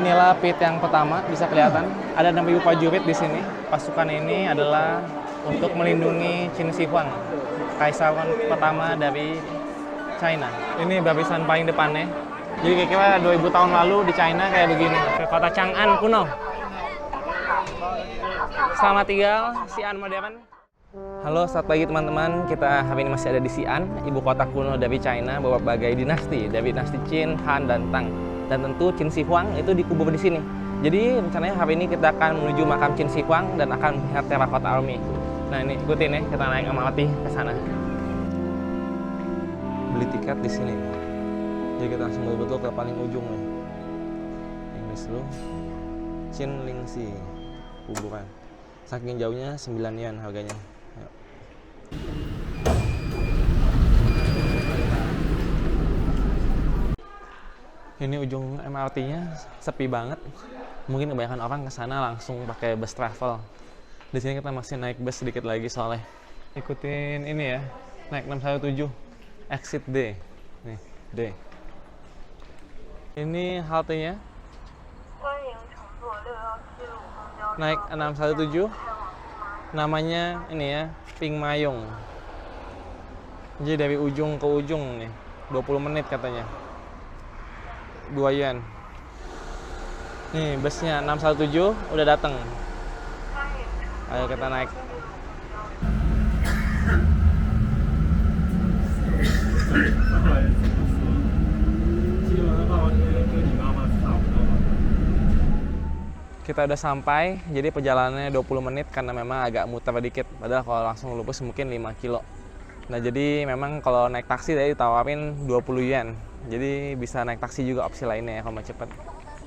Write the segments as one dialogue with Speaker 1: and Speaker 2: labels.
Speaker 1: inilah pit yang pertama, bisa kelihatan. Ada 6.000 prajurit di sini. Pasukan ini adalah untuk melindungi Qin Shi Huang, kaisar pertama dari China. Ini barisan paling depannya. Jadi kira-kira 2000 tahun lalu di China kayak begini. Kota Chang'an kuno. Selamat tinggal, Xi'an modern. Halo, selamat pagi teman-teman. Kita hari ini masih ada di Xi'an, ibu kota kuno dari China, berbagai dinasti, dari dinasti Qin, Han, dan Tang. Dan tentu Qin Shi Huang itu dikubur di sini. Jadi rencananya hari ini kita akan menuju makam Qin Shi Huang dan akan melihat Terracotta Army. Nah ini ikutin ya, kita naik MRT ke sana. Beli tiket di sini. Jadi kita langsung betul-betul ke paling ujung nih. Ini dulu. Qin Ling Shi, kuburan. Saking jauhnya 9 yen harganya. Yuk. Ini ujung MRT-nya sepi banget. Mungkin kebanyakan orang ke sana langsung pakai bus travel. Di sini kita masih naik bus sedikit lagi soalnya. Ikutin ini ya, naik 617 exit D. Nih, D. Ini haltenya. Naik 617. Namanya ini ya, Ping Mayong. Jadi dari ujung ke ujung nih, 20 menit katanya. 2 yen. Nih busnya 617 udah datang. Ayo kita naik. Kita udah sampai, jadi perjalanannya 20 menit karena memang agak muter dikit. Padahal kalau langsung lurus mungkin 5 kilo. Nah jadi memang kalau naik taksi tadi ditawarin 20 yen. Jadi bisa naik taksi juga opsi lainnya ya kalau mau cepet.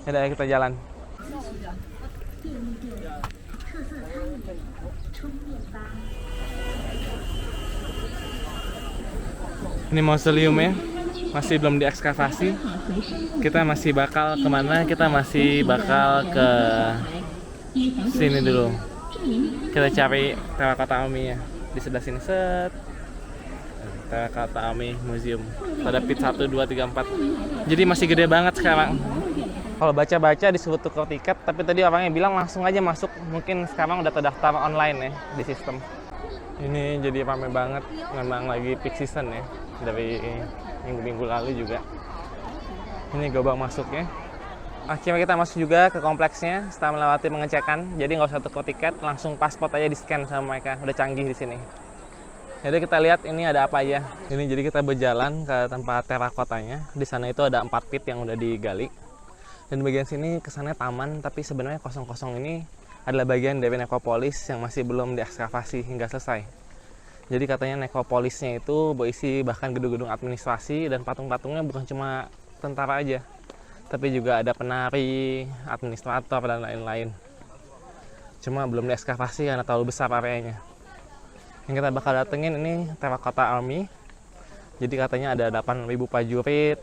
Speaker 1: Yaudah kita jalan. Ini mausoleumnya masih belum diekskavasi. Kita masih bakal kemana? Kita masih bakal ke sini dulu. Kita cari Terracotta Army-nya di sebelah sini. Set. Terracotta Army Museum. Ada pit 1, 2, 3, 4. Jadi masih gede banget sekarang. Kalau baca-baca disuruh tukar tiket, tapi tadi orangnya bilang langsung aja masuk. Mungkin sekarang udah terdaftar online ya di sistem. Ini jadi ramai banget. Memang lagi peak season ya. Dari minggu-minggu lalu juga. Ini gerbang masuknya. Akhirnya kita masuk juga ke kompleksnya setelah melewati pengecekan. Jadi nggak usah tukar tiket, langsung paspor aja di-scan sama mereka. Udah canggih di sini. Jadi kita lihat ini ada apa aja. Ini jadi kita berjalan ke tempat terakotanya. Di sana itu ada 4 pit yang udah digali. Dan bagian sini kesannya taman, tapi sebenarnya kosong-kosong ini adalah bagian dari nekropolis yang masih belum diekskavasi hingga selesai. Jadi katanya nekropolisnya itu berisi bahkan gedung-gedung administrasi dan patung-patungnya bukan cuma tentara aja, tapi juga ada penari, administrator dan lain-lain. Cuma belum diekskavasi karena terlalu besar areanya. Yang kita bakal datengin ini Terracotta Army. Jadi katanya ada 8.000 prajurit,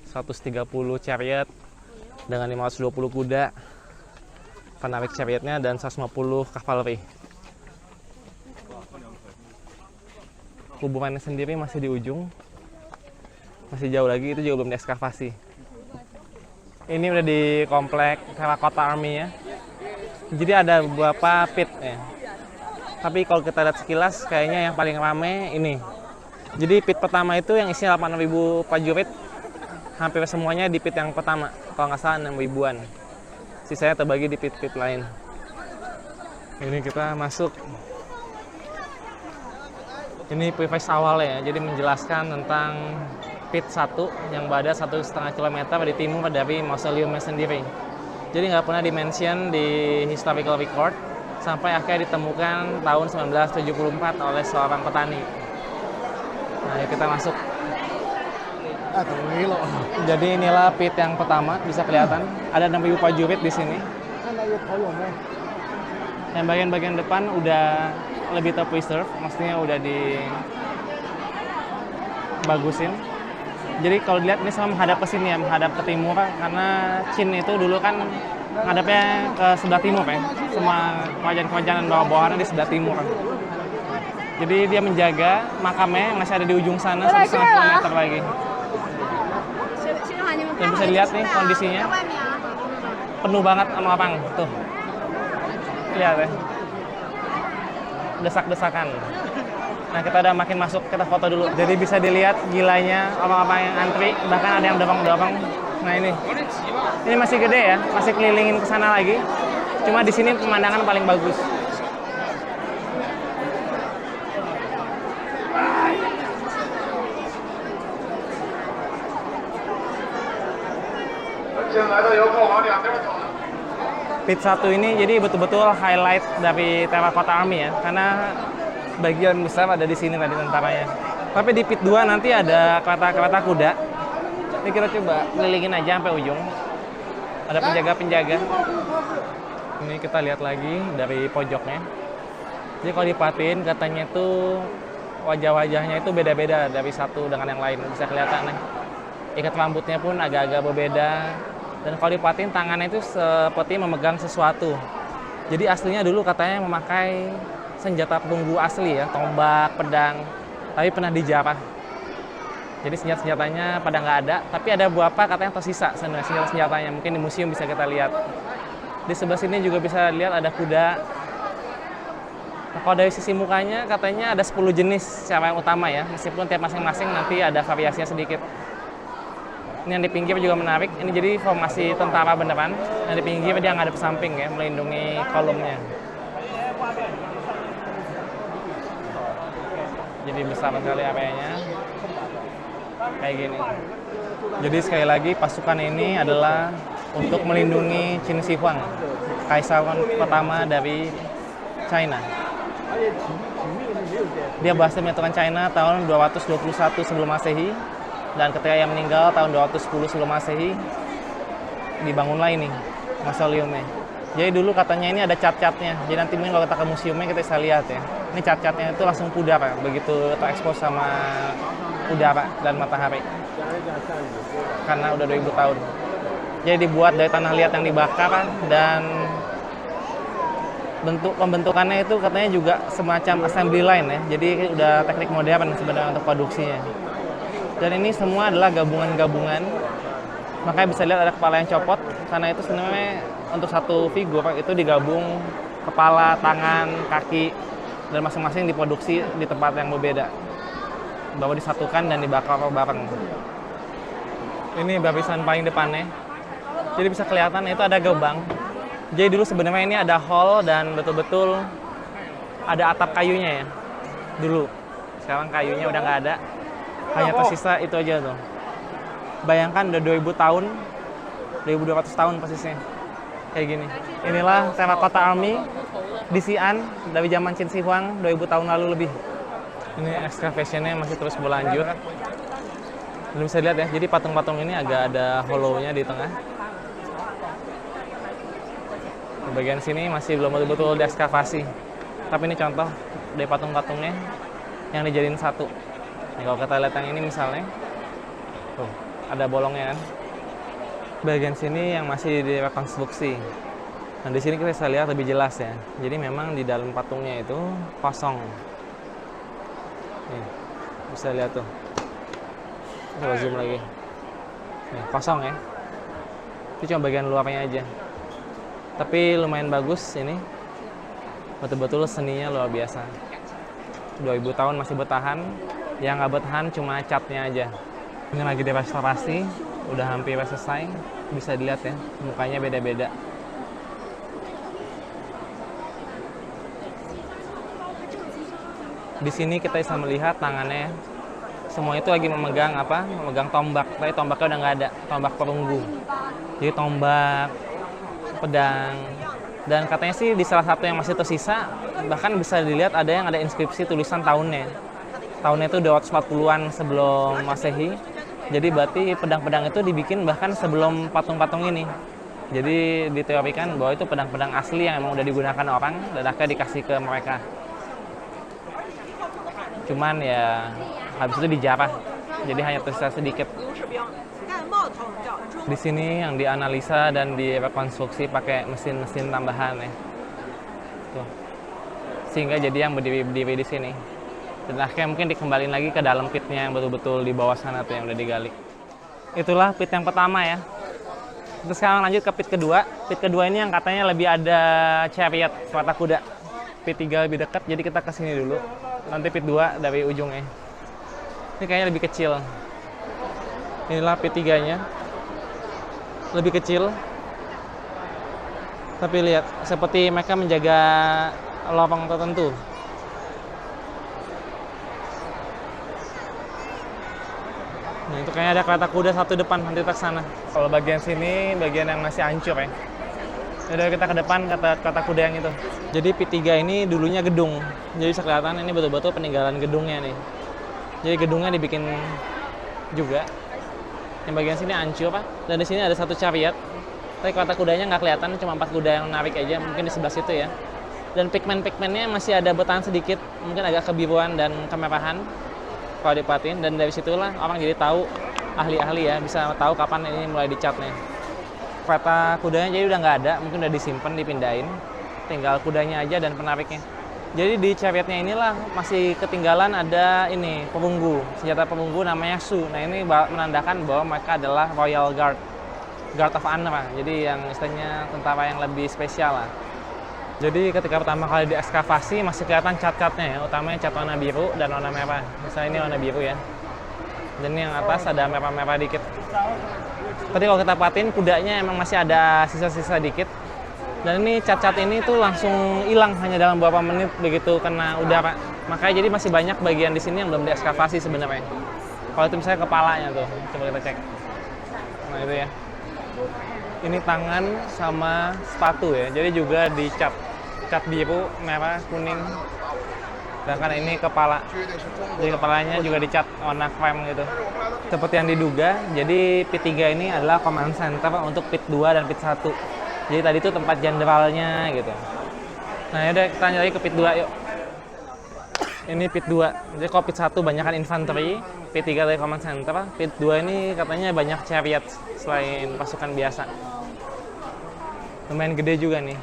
Speaker 1: 130 chariot dengan 520 kuda, penarik chariotnya, dan 150 cavalry. Kuburannya sendiri masih di ujung, masih jauh lagi, itu juga belum diekskavasi. Ini udah di komplek Terracotta Army ya. Jadi ada beberapa pit ya. Tapi kalau kita lihat sekilas, kayaknya yang paling rame ini. Jadi pit pertama itu yang isinya 8.000 prajurit, hampir semuanya di pit yang pertama. Kalau nggak salah 6.000-an. Sisanya terbagi di pit-pit lain. Ini kita masuk. Ini preface awal ya, jadi menjelaskan tentang pit 1 yang berada 1,5 km di timur dari mausoleumnya sendiri. Jadi nggak pernah di-mention di historical record, sampai akhirnya ditemukan tahun 1974 oleh seorang petani. Nah, yuk kita masuk. Jadi inilah pit yang pertama, bisa kelihatan. Ada 6.000 prajurit di sini. Yang bagian-bagian depan udah lebih terpreserve, maksudnya udah dibagusin. Jadi kalau dilihat ini sama menghadap ke sini ya, menghadap ke timur, karena Qin itu dulu kan ngadepnya ke sebelah timur ya. Semua kerajaan-kerajaan bawah-bawahannya di sebelah timur. Jadi dia menjaga makamnya yang masih ada di ujung sana 1,5 kilometer lagi. Dan bisa dilihat nih kondisinya. penuh banget sama orang. Tuh, lihat ya, desak-desakan. Nah, kita udah makin masuk, kita foto dulu. Jadi bisa dilihat gilanya orang-orang yang antri, bahkan ada yang dorong-dorong. Nah ini masih gede ya, masih kelilingin ke sana lagi. Cuma di sini pemandangan paling bagus. Pit 1 ini jadi betul-betul highlight dari Terracotta Army ya, karena bagian besar ada di sini tadi tentaranya. Tapi di pit 2 nanti ada kereta kuda. Ini kita coba kelilingin aja sampai ujung. Ada penjaga-penjaga. Ini kita lihat lagi dari pojoknya. Jadi kalau dipatin katanya itu wajah-wajahnya itu beda-beda dari satu dengan yang lain. Bisa kelihatan nih. Ikat rambutnya pun agak-agak berbeda. Dan kalau dipatin tangannya itu seperti memegang sesuatu. Jadi aslinya dulu katanya memakai senjata perunggu asli ya, tombak, pedang, tapi pernah dijarah. Jadi senjata-senjatanya pada nggak ada, tapi ada beberapa katanya tersisa senjata-senjatanya. Mungkin di museum bisa kita lihat. Di sebelah sini juga bisa lihat ada kuda. Nah, kalau dari sisi mukanya katanya ada 10 jenis secara yang utama ya, meskipun tiap masing-masing nanti ada variasinya sedikit. Ini yang di pinggir juga menarik. Ini jadi formasi tentara beneran. Yang di pinggir dia ngadep samping ya, melindungi kolomnya. Jadi besar sekali areanya. Kayak gini. Jadi sekali lagi pasukan ini adalah untuk melindungi Qin Shi Huang, kaisar pertama dari China. Dia berhasil menyatukan China tahun 221 sebelum Masehi. Dan ketika ia meninggal tahun 210 sebelum Masehi, dibangunlah ini mausoleumnya. Jadi dulu katanya ini ada cat-catnya. Jadi nanti mungkin kalau kita ke museumnya kita bisa lihat ya. Ini cat-catnya itu langsung pudar ya, begitu terekspos sama udara dan matahari. Karena udah 2000 tahun. Jadi dibuat dari tanah liat yang dibakar dan bentuk pembentukannya itu katanya juga semacam assembly line ya. Jadi udah teknik modern sebenarnya untuk produksinya. Dan ini semua adalah gabungan-gabungan. Makanya bisa lihat ada kepala yang copot, karena itu sebenarnya untuk satu figur itu digabung kepala, tangan, kaki, dan masing-masing diproduksi di tempat yang berbeda. Baru disatukan dan dibakar bareng. Ini barisan paling depannya. Jadi bisa kelihatan itu ada gerbang. Jadi dulu sebenarnya ini ada hall dan betul-betul ada atap kayunya ya. Dulu. Sekarang kayunya udah nggak ada. Hanya tersisa itu aja tuh. Bayangkan udah 2000 tahun, 2200 tahun persisnya. Kayak gini. Inilah Terracotta Army di Xi'an dari zaman Qin Shi Huang 2000 tahun lalu lebih. Ini excavation-nya masih terus berlanjut. Dan bisa lihat ya, jadi patung-patung ini agak ada hollow-nya di tengah. Di bagian sini masih belum betul-betul diekskavasi. Tapi ini contoh dari patung-patungnya yang dijadiin satu. Nih, kalau kita lihat yang ini misalnya, tuh, ada bolongnya kan. Bagian sini yang masih direkonstruksi. Nah, di sini kita bisa lihat lebih jelas ya. Jadi memang di dalam patungnya itu kosong. Nih, bisa lihat tuh. Coba zoom lagi. Nih, kosong ya. Itu cuma bagian luarnya aja. Tapi lumayan bagus ini. Betul-betul seninya luar biasa. 2000 tahun masih bertahan. Yang nggak bertahan cuma catnya aja. Ini lagi direstorasi, udah hampir selesai. Bisa dilihat ya, mukanya beda-beda. Di sini kita bisa melihat tangannya. Semua itu lagi memegang apa? Memegang tombak. Tapi tombaknya udah nggak ada, tombak perunggu. Jadi tombak, pedang. Dan katanya sih di salah satu yang masih tersisa, bahkan bisa dilihat ada yang ada inskripsi tulisan tahunnya. Tahunnya itu 240-an sebelum Masehi. Jadi berarti pedang-pedang itu dibikin bahkan sebelum patung-patung ini. Jadi diteorikan bahwa itu pedang-pedang asli yang emang udah digunakan orang dan akhirnya dikasih ke mereka. Cuman ya habis itu dijarah. Jadi hanya tersisa sedikit. Di sini yang dianalisa dan direkonstruksi pakai mesin-mesin tambahan ya. Tuh. Sehingga jadi yang berdiri-berdiri di sini. Dan akhirnya mungkin dikembaliin lagi ke dalam pitnya yang betul-betul di bawah sana tuh yang udah digali. Itulah pit yang pertama ya. Terus sekarang lanjut ke pit kedua. Pit kedua ini yang katanya lebih ada chariot, kereta kuda. Pit 3 lebih dekat, jadi kita kesini dulu. Nanti pit 2 dari ujungnya. Ini kayaknya lebih kecil. Inilah pit 3-nya. Lebih kecil. Tapi lihat, seperti mereka menjaga lorong tertentu. Nah, itu kayaknya ada kereta kuda satu depan, nanti kita ke sana. Kalau bagian sini, bagian yang masih hancur ya. Udah kita ke depan kereta kuda yang itu. Jadi P3 ini dulunya gedung. Jadi bisa kelihatan ini betul-betul peninggalan gedungnya nih. Jadi gedungnya dibikin juga. Yang bagian sini hancur, Pak. Dan di sini ada satu chariot. Tapi kereta kudanya nggak kelihatan, cuma 4 kuda yang narik aja. Mungkin di sebelah situ ya. Dan pigmen-pigmennya masih ada bertahan sedikit. Mungkin agak kebiruan dan kemerahan. Kalau diperhatiin, dan dari situlah orang jadi tahu, ahli-ahli ya, bisa tahu kapan ini mulai dicatnya. Kereta kudanya jadi udah nggak ada, mungkin udah disimpan, dipindahin, tinggal kudanya aja dan penariknya. Jadi di chariotnya inilah masih ketinggalan ada ini, perunggu, senjata perunggu namanya Su. Nah ini menandakan bahwa mereka adalah Royal Guard, Guard of Honor, jadi yang istilahnya tentara yang lebih spesial lah. Jadi ketika pertama kali diekskavasi masih kelihatan cat-catnya ya, utamanya cat warna biru dan warna merah. Misalnya ini warna biru ya. Dan ini yang atas ada merah-merah dikit. Tapi kalau kita perhatiin kudanya emang masih ada sisa-sisa dikit. Dan ini cat-cat ini tuh langsung hilang hanya dalam beberapa menit begitu kena udara. Makanya jadi masih banyak bagian di sini yang belum diekskavasi sebenarnya. Kalau itu misalnya kepalanya tuh, coba kita cek. Nah itu ya. Ini tangan sama sepatu ya, jadi juga dicat. Cat biru, merah, kuning. Sedangkan ini kepala. Jadi kepalanya juga dicat warna krem gitu. Seperti yang diduga, jadi pit 3 ini adalah command center untuk pit 2 dan pit 1. Jadi tadi itu tempat jenderalnya gitu. Nah yaudah kita lanjut lagi ke pit 2 yuk. Ini pit 2. Jadi kalau pit 1 banyakkan infanteri, pit 3 dari command center, pit 2 ini katanya banyak chariot selain pasukan biasa. Lumayan gede juga nih.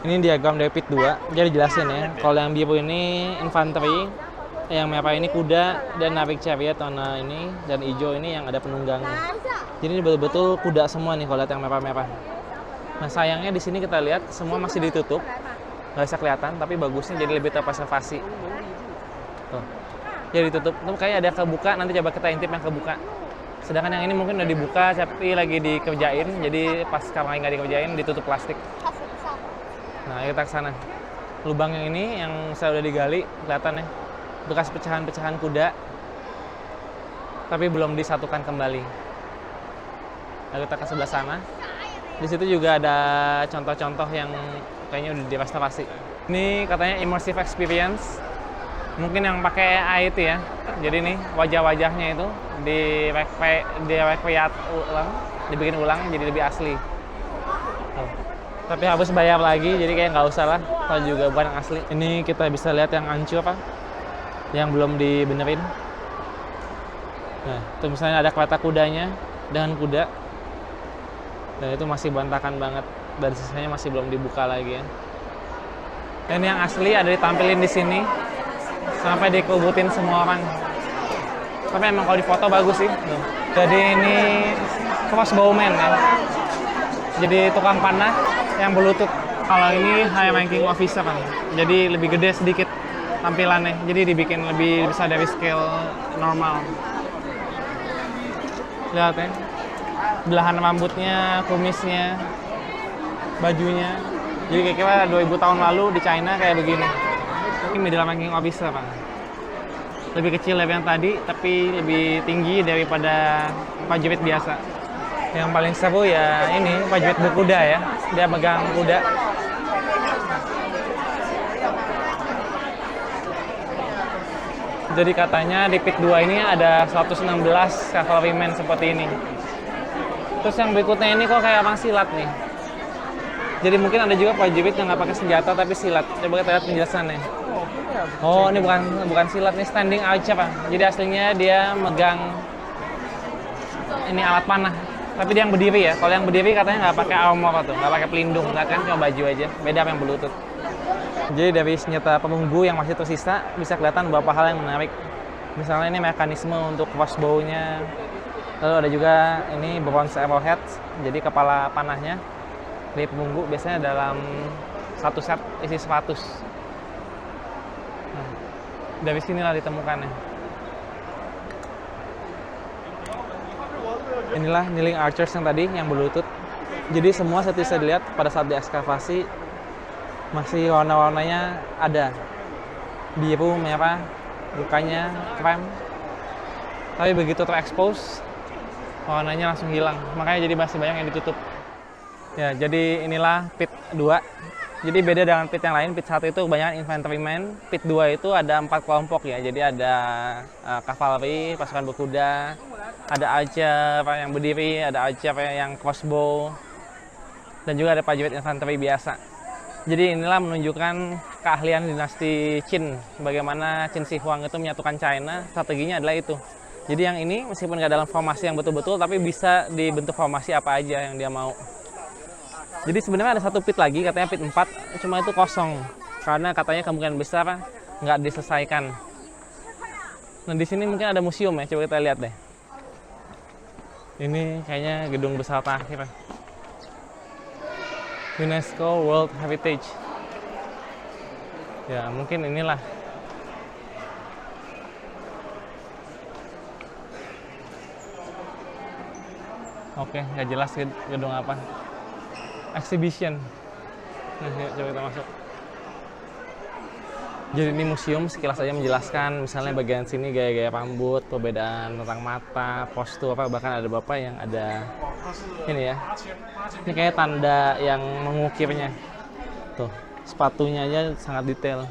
Speaker 1: Ini diagram dari pit 2, jadi jelasin ya. Kalau yang biru ini infanteri, yang merah ini kuda, dan narik chariot warna ini, dan hijau ini yang ada penunggangnya. Jadi ini betul-betul kuda semua nih kalau lihat yang merah-merah. Nah sayangnya di sini kita lihat semua masih ditutup, nggak bisa kelihatan, tapi bagusnya jadi lebih terpreservasi. Tuh, jadi ditutup. Tuh kayak ada kebuka, nanti coba kita intip yang kebuka. Sedangkan yang ini mungkin udah dibuka, tapi lagi dikerjain, jadi pas sekarang nggak dikerjain, ditutup plastik. Nah, kita ke sana. Lubang yang ini yang saya udah digali, kelihatan ya. Bekas pecahan-pecahan kuda. Tapi belum disatukan kembali. Nah, kita ke sebelah sana. Di situ juga ada contoh-contoh yang kayaknya udah direstorasi. Ini katanya immersive experience. Mungkin yang pakai AI itu ya. Jadi nih wajah-wajahnya itu di-recreate ulang, dibikin ulang jadi lebih asli. Tuh. Tapi harus bayar lagi, jadi kayak nggak usah lah kalau juga bukan yang asli. Ini kita bisa lihat yang hancur yang belum dibenerin. Nah, itu misalnya ada kereta kudanya dengan kuda. Dan itu masih berantakan banget, dan sisanya masih belum dibuka lagi ya. Dan yang asli ada ditampilin di sini sampai dikubutin semua orang. Tapi emang kalau di foto bagus sih. Tuh. Jadi ini crossbowman ya. Jadi tukang panah yang berlutut. Kalau ini high ranking officer kan. Jadi lebih gede sedikit tampilannya. Jadi dibikin lebih besar dari scale normal. Lihat ya. Belahan rambutnya, kumisnya, bajunya. Jadi kira-kira 2000 tahun lalu di China kayak begini. Ini middle ranking officer kan. Lebih kecil dari yang tadi, tapi lebih tinggi daripada prajurit biasa. Yang paling seru ya ini prajurit berkuda ya, dia megang kuda. Jadi katanya di pit 2 ini ada 116 cavalrymen seperti ini. Terus yang berikutnya ini kok kayak orang silat nih. Jadi mungkin ada juga prajurit yang nggak pakai senjata tapi silat. Coba kita lihat penjelasannya. Oh ini bukan silat nih, standing archer Jadi aslinya dia megang ini alat panah. Tapi dia yang berdiri ya. Kalau yang berdiri katanya nggak pakai armor tuh, nggak pakai pelindung, nggak kan cuma baju aja. Beda sama yang berlutut. Jadi dari senjata perunggu yang masih tersisa bisa kelihatan beberapa hal yang menarik. Misalnya ini mekanisme untuk crossbow-nya, Lalu ada juga ini bronze arrowhead, jadi kepala panahnya di pemunggu biasanya dalam satu set isi 100. Nah, dari sinilah ditemukannya. Inilah kneeling archers yang tadi yang berlutut. Jadi semua seperti bisa dilihat pada saat diekskavasi masih warna-warnanya ada. Biru, merah, lukanya krem. Tapi begitu terekspos, warnanya langsung hilang. Makanya jadi masih banyak yang ditutup. Ya, jadi inilah pit 2. Jadi beda dengan pit yang lain. Pit 1 itu kebanyakan infantryman. Pit 2 itu ada 4 kelompok ya. Jadi ada cavalry, pasukan berkuda, ada archer yang berdiri, ada archer yang crossbow, dan juga ada prajurit infanteri biasa. Jadi inilah menunjukkan keahlian dinasti Qin. Bagaimana Qin Shi Huang itu menyatukan China, strateginya adalah itu. Jadi yang ini meskipun nggak dalam formasi yang betul-betul, tapi bisa dibentuk formasi apa aja yang dia mau. Jadi sebenarnya ada satu pit lagi, katanya pit 4, cuma itu kosong. Karena katanya kemungkinan besar nggak diselesaikan. Nah di sini mungkin ada museum ya, coba kita lihat deh. Ini kayaknya gedung besar terakhir. UNESCO World Heritage. Ya mungkin inilah. Oke, nggak jelas gedung apa. Exhibition. Nah, yuk, coba kita masuk. Jadi ini museum sekilas saja menjelaskan, misalnya bagian sini gaya-gaya rambut, perbedaan tentang mata, postur, apa bahkan ada bapak yang ada ini ya. Ini kayak tanda yang mengukirnya. Tuh, sepatunya aja sangat detail.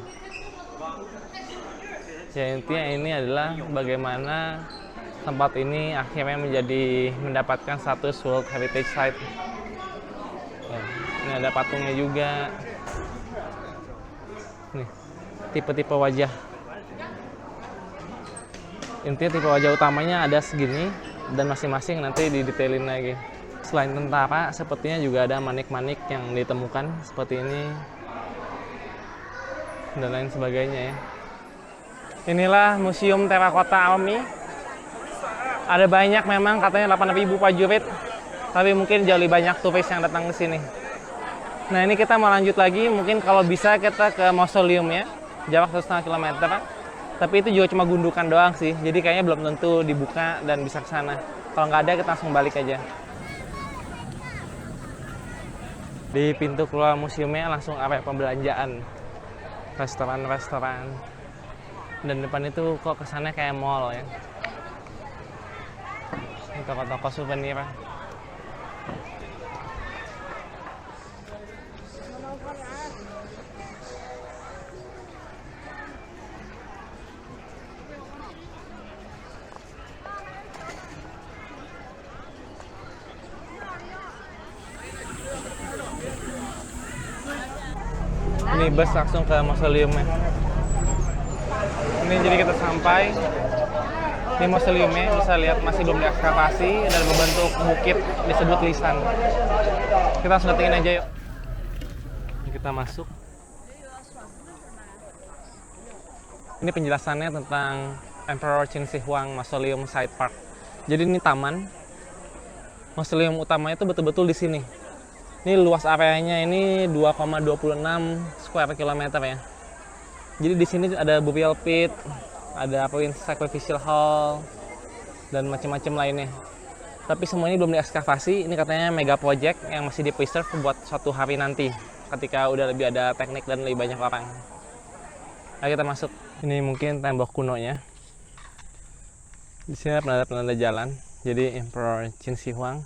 Speaker 1: Ya intinya ini adalah bagaimana tempat ini akhirnya mendapatkan status World Heritage Site. Ya, ini ada patungnya juga. Nih, tipe-tipe wajah. Intinya tipe wajah utamanya ada segini dan masing-masing nanti didetailin lagi. Selain tentara, sepertinya juga ada manik-manik yang ditemukan seperti ini dan lain sebagainya ya. Inilah Museum Terakota Army. Ada banyak memang, katanya 8.000 prajurit. Tapi mungkin jauh lebih banyak turis yang datang ke sini. Nah ini kita mau lanjut lagi, mungkin kalau bisa kita ke mausoleum ya, jarak 1,5 km. Tapi itu juga cuma gundukan doang sih, jadi kayaknya belum tentu dibuka dan bisa ke sana. Kalau nggak ada kita langsung balik aja. Di pintu keluar museumnya langsung area pembelanjaan, restoran-restoran, dan depan itu kok kesannya kayak mall ya. Ini toko-toko souvenir. Ini bus langsung ke mausoleumnya. Ini jadi kita sampai di mausoleumnya, bisa lihat masih belum diekskavasi dan berbentuk bukit disebut lisan. Kita langsung datengin aja yuk. Ini kita masuk. Ini penjelasannya tentang Emperor Qin Shi Huang Mausoleum Side Park. Jadi ini taman. Mausoleum utamanya itu betul-betul di sini. Ini luas areanya ini 2,26 square kilometer ya. Jadi di sini ada burial pit, ada sacrificial hall, dan macam-macam lainnya. Tapi semua ini belum diekskavasi. Ini katanya mega project yang masih di-preserve buat suatu hari nanti, ketika udah lebih ada teknik dan lebih banyak orang. Ayo kita masuk. Ini mungkin tembok kunonya. Di sini ada penanda jalan. Jadi Emperor Qin Shi Huang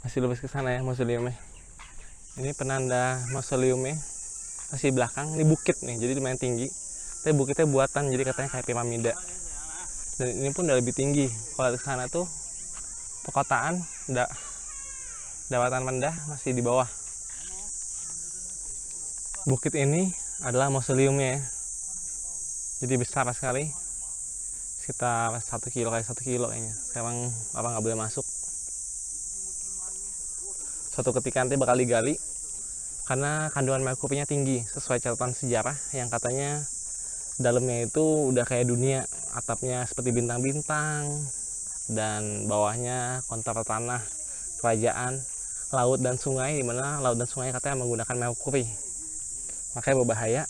Speaker 1: masih lurus ke sana ya mausoleumnya. Ini penanda mausoleumnya masih belakang. Ini bukit nih, jadi lumayan tinggi. Tapi bukitnya buatan, jadi katanya kayak piramida. Dan ini pun udah lebih tinggi. Kalau ke sana tuh perkotaan, dawatan rendah masih di bawah. Bukit ini adalah mausoleumnya ya. Jadi besar sekali. Sekitar 1 kilo kali 1 kilo kayaknya. Sekarang orang nggak boleh masuk. Suatu ketika nanti bakal digali karena kandungan merkurinya tinggi sesuai catatan sejarah yang katanya dalamnya itu udah kayak dunia, atapnya seperti bintang-bintang, dan bawahnya kontur tanah kerajaan, laut dan sungai, di mana laut dan sungai katanya menggunakan merkuri, makanya berbahaya.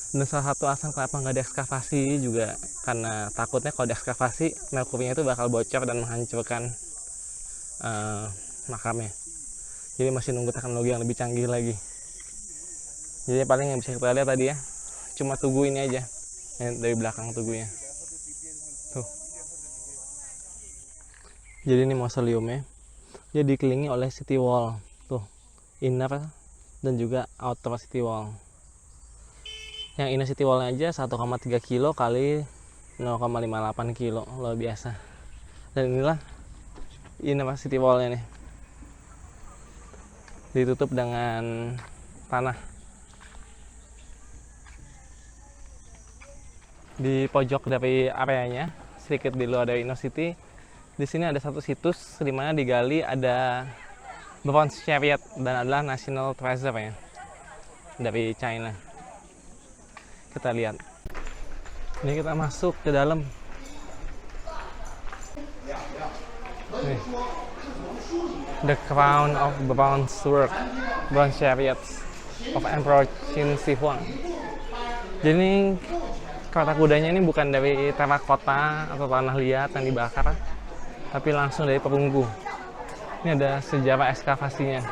Speaker 1: Dan salah satu alasan kenapa nggak diekskavasi juga karena takutnya kalau diekskavasi merkurinya itu bakal bocor dan menghancurkan makamnya. Jadi masih nunggu teknologi yang lebih canggih lagi. Jadi paling yang bisa kita lihat tadi ya, cuma tugu ini aja dari belakang tugunya tuh. Jadi ini mausoleumnya, dia dikelilingi oleh city wall tuh, inner dan juga outer city wall. Yang inner city wallnya aja 1,3 kilo kali 0,58 kilo, luar biasa. Dan inilah inner city wallnya nih, ditutup dengan tanah. Di pojok dari areanya, sedikit di luar dari inner city, di sini ada satu situs di mana digali ada bronze chariot dan adalah national treasure ya dari China. Kita lihat. Ini kita masuk ke dalam. Nih. The crown of bronze work, bronze chariots of Emperor Qin Shi Huang. Jadi kota kudanya ini bukan dari terakota atau tanah liat yang dibakar, tapi langsung dari perunggu. Ini ada sejarah ekskavasinya.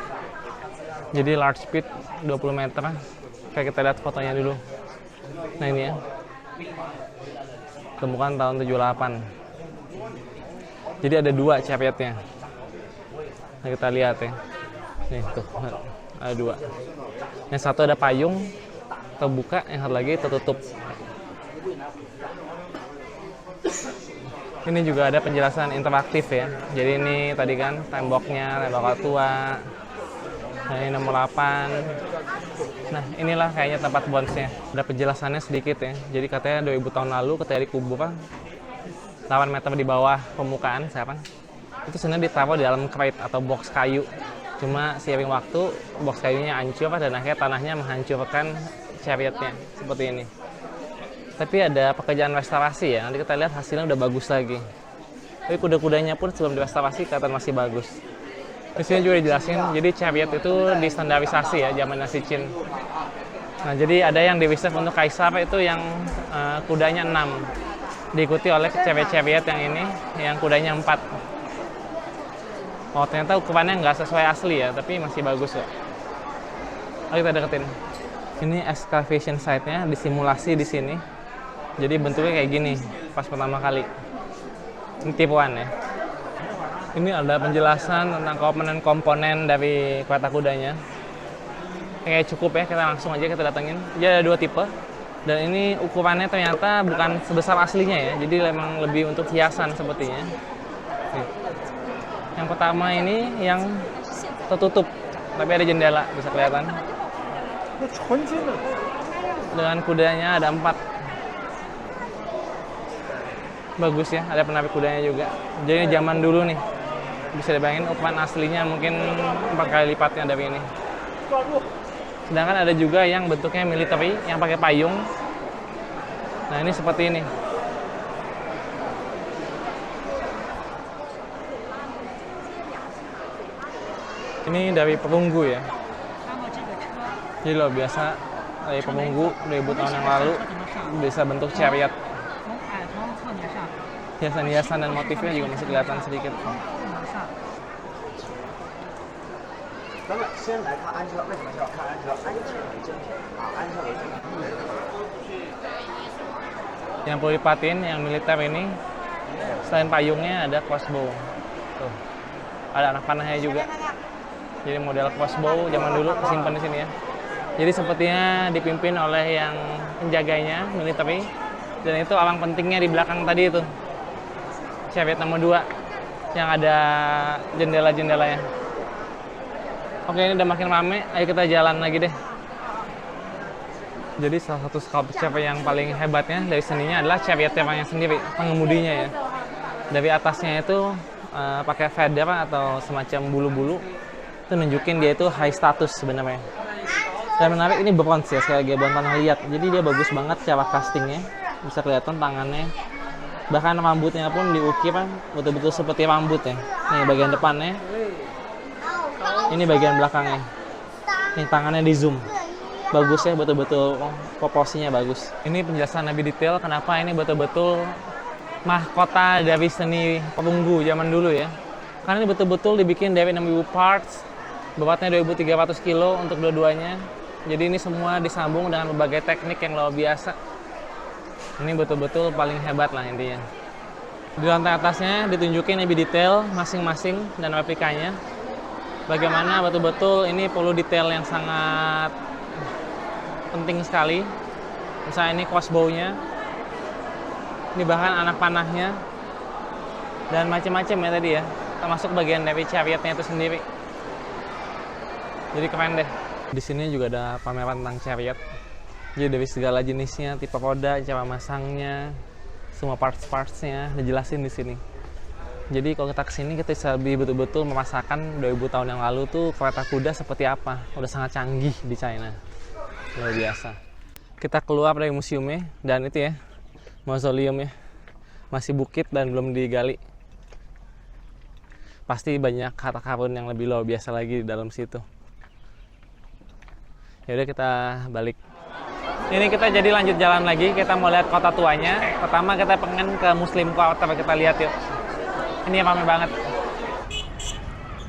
Speaker 1: Jadi large speed 20 meter. Kayak kita lihat fotonya dulu. Nah ini ya, temukan tahun 78. Jadi ada dua chariotnya. Nah kita lihat ya, nih tuh ada dua. Yang satu ada payung terbuka, yang satu lagi tertutup. Ini juga ada penjelasan interaktif ya. Jadi ini tadi kan temboknya, tembok tua. Nah ini nomor 8. Nah inilah kayaknya tempat bronze-nya. Ada penjelasannya sedikit ya. Jadi katanya 2000 tahun lalu ketika dikubur 8 meter di bawah permukaan sekarang, itu sebenarnya ditaruh di dalam crate atau box kayu. Cuma seiring waktu box kayunya hancur dan akhirnya tanahnya menghancurkan chariotnya seperti ini. Tapi ada pekerjaan restorasi ya. Nanti kita lihat hasilnya udah bagus lagi. Tapi kuda-kudanya pun sebelum direstorasi kelihatan masih bagus. Di sini juga dijelasin, jadi chariot itu distandarisasi ya zaman Nazi Qin. Nah, jadi ada yang di reserve untuk kaisar itu yang kudanya 6. Diikuti oleh chariot yang ini, yang kudanya 4. Oh, ternyata ukurannya nggak sesuai asli ya, tapi masih bagus kok. Ayo kita deketin. Ini excavation site-nya disimulasi di sini. Jadi bentuknya kayak gini pas pertama kali. Ini tipuan ya. Ini ada penjelasan tentang komponen-komponen dari kereta kudanya. Kayak cukup ya, kita langsung aja kita datengin. Jadi ada 2 tipe. Dan ini ukurannya ternyata bukan sebesar aslinya ya. Jadi memang lebih untuk hiasan sepertinya. Nih. Yang pertama ini yang tertutup, tapi ada jendela, bisa kelihatan. Dengan kudanya ada 4. Bagus ya, ada penarik kudanya juga. Jadi ini zaman dulu nih. Bisa dibayangin ukuran aslinya mungkin 4 kali lipatnya dari ini. Sedangkan ada juga yang bentuknya military, yang pakai payung. Nah ini seperti ini. Ini dari perunggu ya. Jadi loh biasa dari perunggu 2000 tahun yang lalu bisa bentuk chariot. Hiasan-hiasan dan motifnya juga masih kelihatan sedikit. Yang perlu diperhatiin yang militer ini, selain payungnya ada crossbow. Tuh. Ada anak panahnya juga. Jadi model crossbow zaman dulu disimpan di sini ya. Jadi sepertinya dipimpin oleh yang penjaganya, militer. Dan itu orang pentingnya di belakang tadi itu. Chariot nomor 2 yang ada jendela-jendelanya. Oke, ini udah makin rame, ayo kita jalan lagi deh. Jadi salah satu sculpture yang paling hebatnya dari seninya adalah chariotnya sendiri, pengemudinya ya. Dari atasnya itu pakai feather atau semacam bulu-bulu, itu nunjukin dia itu high status sebenarnya. Dan menarik, ini bronze ya, sekali lagi bukan tanah liat. Jadi dia bagus banget cara castingnya, bisa kelihatan tangannya Bahkan rambutnya pun diukir betul-betul seperti rambut ya. Nih bagian depannya, ini bagian belakangnya. Nih tangannya di zoom, bagus ya, betul-betul proporsinya bagus. Ini penjelasan lebih detail kenapa ini betul-betul mahkota dari seni perunggu zaman dulu ya. Karena ini betul-betul dibikin dari 6.000 parts, bobotnya 2.300 kilo untuk dua-duanya. Jadi ini semua disambung dengan berbagai teknik yang luar biasa. Ini betul-betul paling hebat lah intinya. Di lantai atasnya ditunjukin lebih detail masing-masing dan replikanya. Bagaimana betul-betul ini perlu detail yang sangat penting sekali. Misalnya ini crossbow-nya. Ini bahkan anak panahnya. Dan macam-macam ya tadi ya. Termasuk bagian dari chariotnya itu sendiri. Jadi keren deh. Di sini juga ada pameran tentang chariot. Jadi dari segala jenisnya, tipe roda, cara masangnya, semua parts-partsnya dijelasin di sini. Jadi kalau kita kesini kita bisa lebih betul-betul merasakan 2000 tahun yang lalu tuh kereta kuda seperti apa. Udah sangat canggih di China, luar biasa. Kita keluar dari museumnya dan itu ya, mausoleumnya masih bukit dan belum digali. Pasti banyak harta karun yang lebih luar biasa lagi di dalam situ. Yaudah kita balik. Ini kita jadi lanjut jalan lagi, kita mau lihat kota tuanya. Pertama kita pengen ke Muslim Quarter, kita lihat yuk. Ini ramai banget.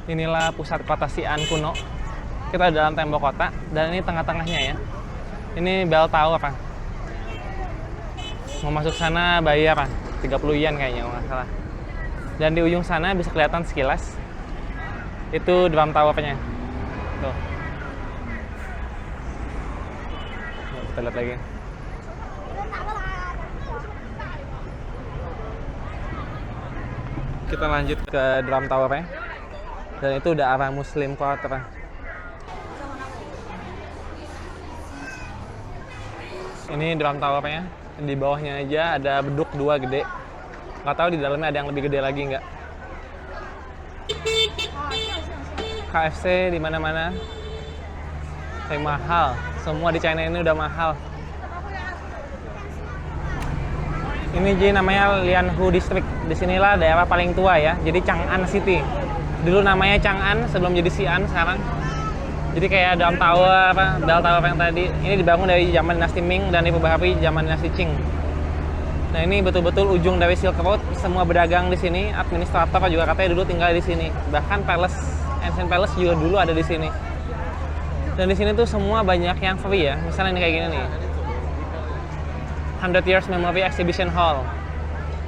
Speaker 1: Inilah pusat kota Xi'an kuno. Kita dalam tembok kota, dan ini tengah-tengahnya ya. Ini bell tower apa? Mau masuk sana bayar 30 yen kayaknya, kalau nggak salah. Dan di ujung sana bisa kelihatan sekilas. Itu drum towernya. Tuh. Kita lihat lagi. Kita lanjut ke drum tower-nya. Dan itu udah arah Muslim Quarter. Ini drum tower-nya. Di bawahnya aja ada beduk 2 gede. Nggak tahu di dalamnya ada yang lebih gede lagi nggak. KFC di mana-mana. Yang mahal. Semua di China ini udah mahal. Ini jadi namanya Lianhu District. Disinilah daerah paling tua ya. Jadi Chang'an City. Dulu namanya Chang'an sebelum jadi Xi'an sekarang. Jadi kayak Drum Tower, Bell Tower yang tadi. Ini dibangun dari zaman dinasti Ming dan diperbaharui zaman dinasti Qing. Nah ini betul-betul ujung dari Silk Road. Semua berdagang di sini. Administrator juga katanya dulu tinggal di sini. Bahkan Palace, Ancient Palace juga dulu ada di sini. Dan di sini tuh semua banyak yang free ya. Misalnya ini kayak gini nih. 100 Years Memory Exhibition Hall.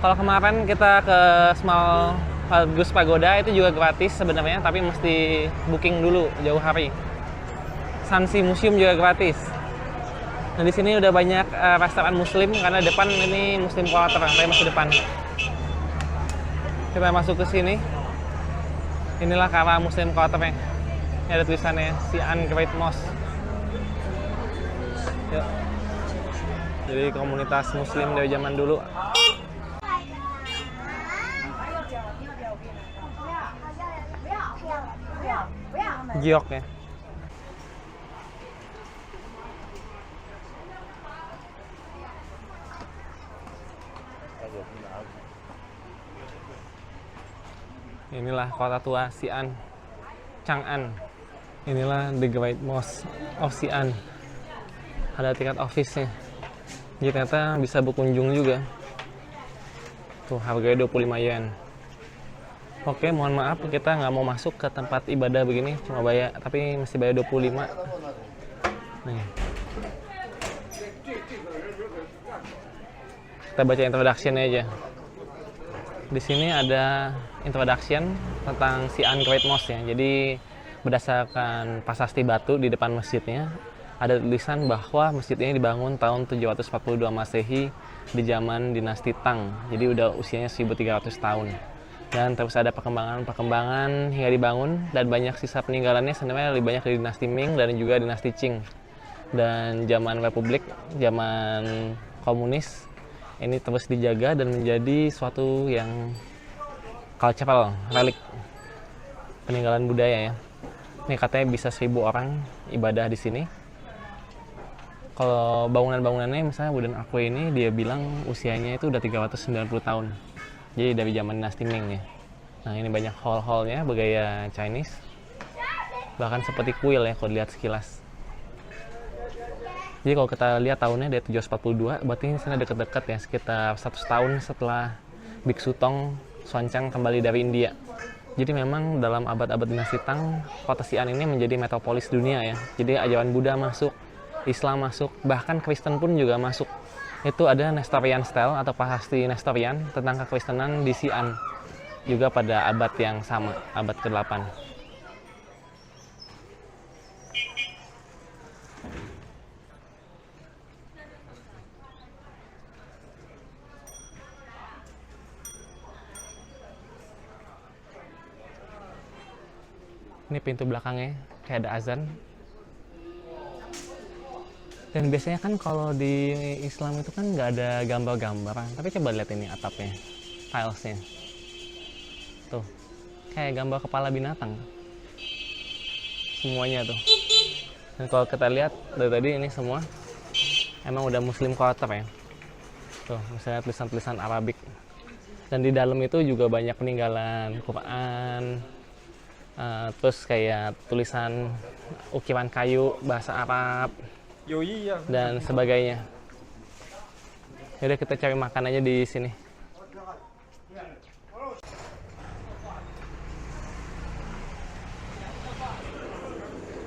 Speaker 1: Kalau kemarin kita ke Small Goose Pagoda itu juga gratis sebenarnya, tapi mesti booking dulu jauh hari. Sansi Museum juga gratis. Nah di sini udah banyak restoran Muslim karena depan ini Muslim Quarter, saya masih depan. Kita masuk ke sini. Inilah arah Muslim Quarter-nya. Ini ada tulisannya Xi'an Great Mosque. Yuk. Jadi komunitas Muslim dari zaman dulu. Giok ya. Inilah kota tua Xi'an, Chang'an. Inilah The Great Mosque of Xi'an. Ada tiket office-nya. Jadi ternyata bisa berkunjung juga. Tuh harganya 25 yen. Oke, mohon maaf kita nggak mau masuk ke tempat ibadah begini, cuma bayar, tapi mesti bayar 25. Nih. Kita baca introduction-nya aja. Di sini ada introduction tentang Xi'an Great Mosque ya. Jadi berdasarkan prasasti batu di depan masjidnya, ada tulisan bahwa masjid ini dibangun tahun 742 Masehi di zaman dinasti Tang. Jadi udah usianya 1300 tahun. Dan terus ada perkembangan hingga dibangun, dan banyak sisa peninggalannya sebenarnya lebih banyak dari dinasti Ming dan juga dinasti Qing. Dan zaman Republik, zaman komunis, ini terus dijaga dan menjadi suatu yang cultural, relik peninggalan budaya ya. Ini katanya bisa 1000 orang ibadah di sini. Kalau bangunan-bangunannya misalnya Wooden Aquay ini dia bilang usianya itu udah 390 tahun. Jadi dari zaman dinasti Ming ya. Nah ini banyak hall-hallnya bergaya Chinese. Bahkan seperti kuil ya kalau dilihat sekilas. Jadi kalau kita lihat tahunnya dari 742, berarti ini sana dekat-dekat ya, sekitar 100 tahun setelah Biksu Tong Xuanzang kembali dari India. Jadi memang dalam abad-abad dinasti Tang, kota Xi'an ini menjadi metropolis dunia ya. Jadi ajaran Buddha masuk, Islam masuk, bahkan Kristen pun juga masuk. Itu ada Nestorian style atau prasasti Nestorian tentang kekristenan di Xi'an. Juga pada abad yang sama, abad ke-8. Ini pintu belakangnya, kayak ada azan. Dan biasanya kan kalau di Islam itu kan nggak ada gambar-gambaran. Tapi coba lihat ini atapnya, tilesnya. Tuh, kayak gambar kepala binatang. Semuanya tuh. Dan kalau kita lihat dari tadi ini semua emang udah Muslim quarter ya. Tuh, misalnya tulisan-tulisan Arabik. Dan di dalam itu juga banyak peninggalan Quran. Terus kayak tulisan ukiran kayu bahasa Arab dan sebagainya. Yaudah kita cari makan aja di sini.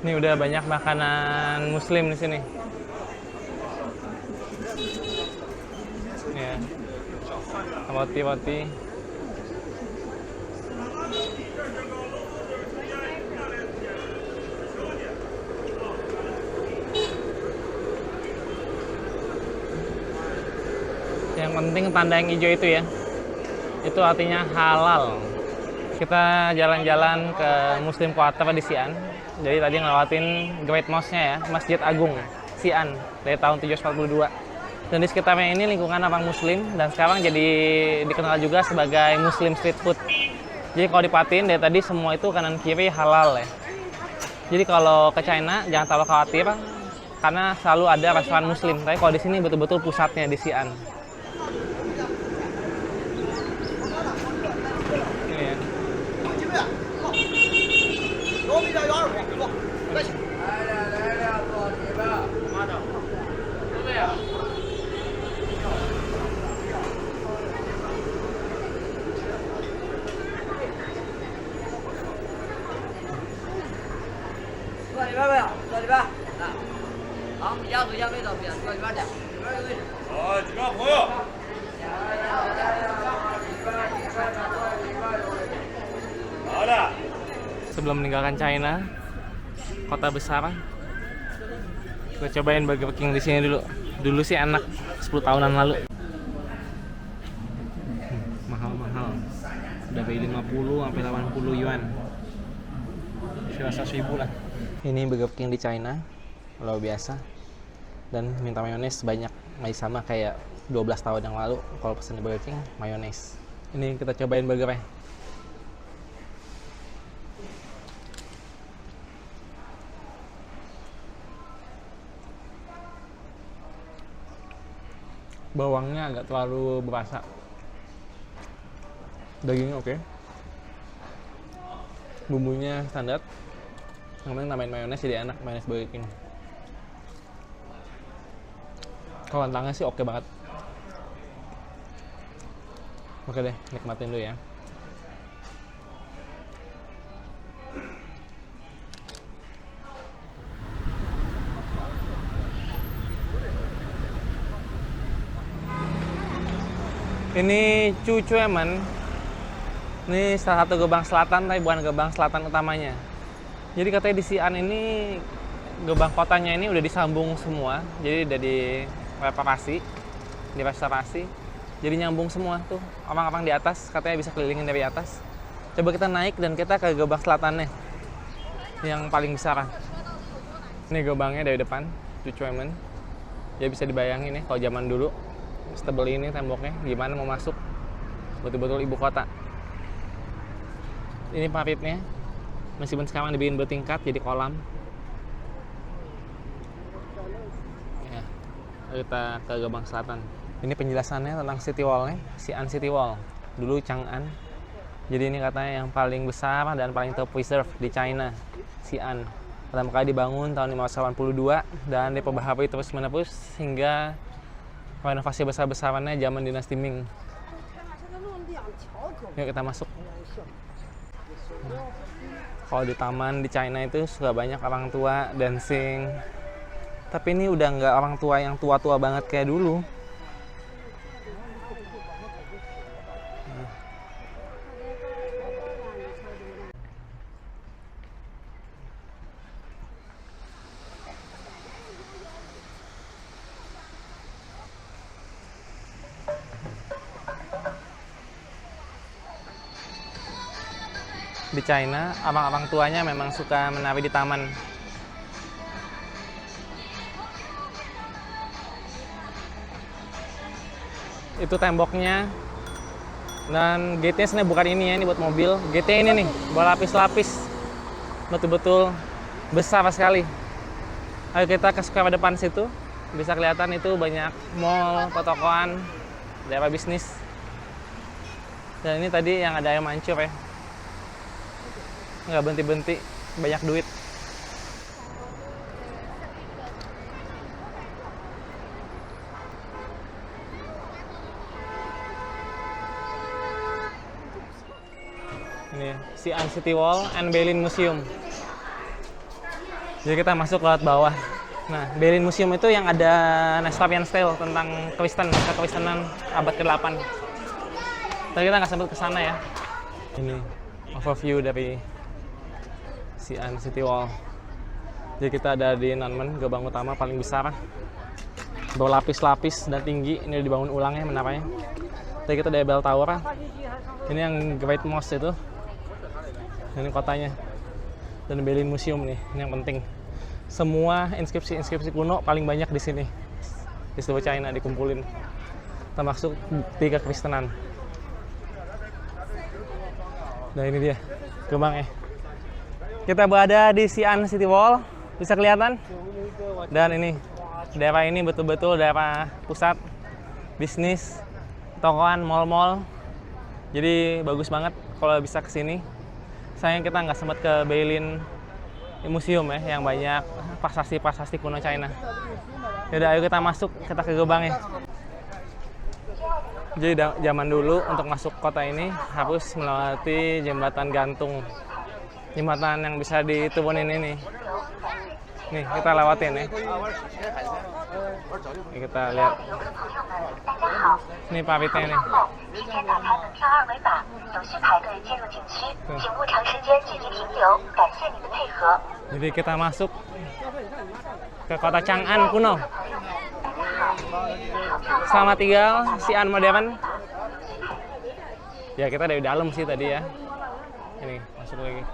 Speaker 1: Ini udah banyak makanan Muslim di sini. Ya, roti-roti. Yang penting tanda yang hijau itu ya, itu artinya halal. Kita jalan-jalan ke Muslim Quarter di Xi'an. Jadi tadi ngelewatin Great Mosque-nya ya, Masjid Agung Xi'an dari tahun 742. Dan di sekitarnya ini lingkungan orang Muslim dan sekarang jadi dikenal juga sebagai Muslim street food. Jadi kalau diperhatiin dari tadi semua itu kanan kiri halal ya. Jadi kalau ke China jangan terlalu khawatir karena selalu ada restoran Muslim. Tapi kalau di sini betul-betul pusatnya di Xi'an. Sebelum meninggalkan China, kota besar, kita cobain Burger King di sini dulu. Dulu sih enak, 10 tahunan lalu. Mahal-mahal. Dari 50 sampai 80 yuan. Rasa 1.000 lah. Ini Burger King di China, luar biasa. Dan minta mayones banyak, masih sama kayak 12 tahun yang lalu. Kalau pesen di Burger King, mayones. Ini kita cobain burgernya. Bawangnya agak terlalu berasa. Dagingnya oke. Bumbunya standar. Yang penting nambahin mayones jadi enak, mayones Burger King. Kalau kentangnya sih oke banget. Oke deh, nikmatin dulu ya. Ini Cucuemen. Ini salah satu gerbang selatan, tapi bukan gerbang selatan utamanya. Jadi katanya di Xi'an ini gerbang kotanya ini udah disambung semua. Jadi udah direstorasi. Jadi nyambung semua tuh. Orang-orang di atas katanya bisa kelilingin dari atas. Coba kita naik dan kita ke gerbang selatannya. Yang paling besar. Ini gerbangnya dari depan, Cucuemen. Ya bisa dibayangin ya kalau zaman dulu. Setebel ini temboknya, gimana mau masuk betul-betul ibu kota. Ini paritnya, meskipun sekarang dibikin bertingkat jadi kolam ya. kita ke Gebang Selatan. Ini penjelasannya tentang City Wall nih, Xi'an City Wall. Dulu Chang'an. Jadi ini katanya yang paling besar dan paling terpreserve di China, Xi'an. Pertama kali dibangun tahun 1582 dan diperbaharui terus-menerus hingga renovasi besar-besarannya zaman dinasti Ming. Yuk kita masuk. Kalau di taman di China itu suka banyak orang tua dancing. Tapi ini udah nggak orang tua yang tua-tua banget kayak dulu. Di China, abang-abang tuanya memang suka menari di taman. Itu temboknya. Dan gate-nya sebenarnya bukan ini ya, ini buat mobil. Gate-nya ini nih, berlapis-lapis. Betul-betul besar sekali. Ayo kita ke square depan situ. Bisa kelihatan itu banyak mall, pertokoan, daerah bisnis. Dan ini tadi yang ada air mancur ya. Nggak berhenti-berhenti, banyak duit. Ini Xi'an City Wall and Beilin Museum. Jadi kita masuk lewat bawah. Nah, Beilin Museum itu yang ada Nestorian Style tentang kekristenan abad ke-8. Tapi kita nggak sempat ke sana ya. Ini overview dari Xi'an City Wall. Jadi kita ada di Nanmen, gerbang utama paling besar. Berlapis-lapis dan tinggi. Ini udah dibangun ulang ya menaranya. Tadi kita dari Bell Tower. Ini yang Great Mosque itu. Ini kotanya. Dan Beilin Museum nih, ini yang penting. Semua inskripsi kuno paling banyak di sini. Di seluruh China dikumpulin. Termasuk bukti kekristenan. Nah ini dia, gerbangnya. Kita berada di Xi'an City Wall, bisa kelihatan. Dan ini, daerah ini betul-betul daerah pusat bisnis, tokoan, mall-mall. Jadi bagus banget kalau bisa ke sini. Sayang kita nggak sempat ke Beilin Museum ya, yang banyak prasasti kuno China. Yaudah, ayo kita masuk, kita ke gerbangnya. Jadi zaman dulu untuk masuk kota ini harus melewati jembatan gantung. Jembatan yang bisa diturunin ini. Nih, kita lewatin ya. Ini kita lihat. Ini paritnya nih. Jadi kita masuk ke kota Chang'an kuno. Selamat tinggal Xi'an modern. Ya kita dari dalam sih tadi ya. Ini masuk lagi.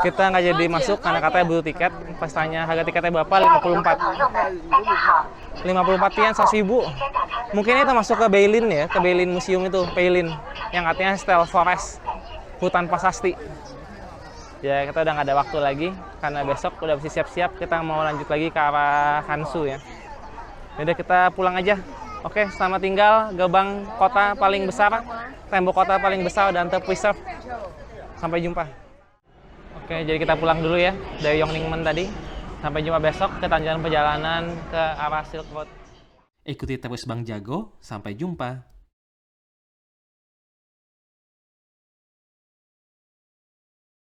Speaker 1: Kita nggak jadi masuk karena katanya butuh tiket. Pas tanya harga tiketnya berapa, 54 yen 1.000. Mungkin itu masuk ke Beilin ya, ke Beilin Museum itu, Beilin, yang katanya style forest, hutan prasasti. Ya kita udah nggak ada waktu lagi karena besok udah mesti siap-siap, kita mau lanjut lagi ke arah Hansu ya. Jadi kita pulang aja. Oke, selamat tinggal gerbang kota paling besar, tembok kota paling besar dan terpreserve. Sampai jumpa. Oke, jadi kita pulang dulu ya dari Yongningmen tadi. Sampai jumpa besok, kita lanjutkan perjalanan ke arah Silk Road. Ikuti terus Bang Jago, sampai jumpa.